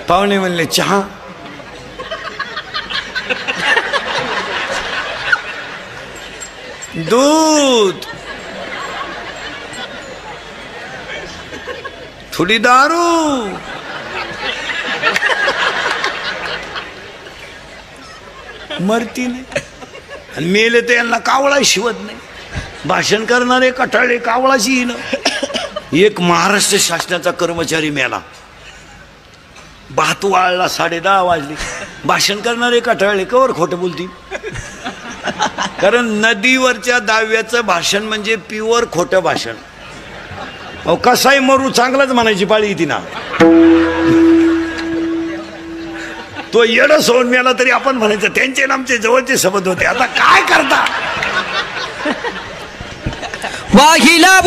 पाहुणे म्हणले चहा. दूध, थोडी दारू. मरती नाही आणि मेले तर यांना कावळा शिवत नाही. भाषण करणारे कठाळे कावळाची येणं. एक महाराष्ट्र शासनाचा कर्मचारी मेला. भात वाळला 10:30 वाजले. भाषण करणारे कठाळे कवर खोटं बोलतील. कारण नदीवरच्या दाव्याचं भाषण म्हणजे प्युअर खोटं भाषण. अहो कसाही मरू चांगलाच म्हणायची पाळी येते ना. तो येडं सोडून मेला तरी आपण म्हणायचं त्यांचे आमचे जवळचे संबंध होते. आता काय करता. वाहिला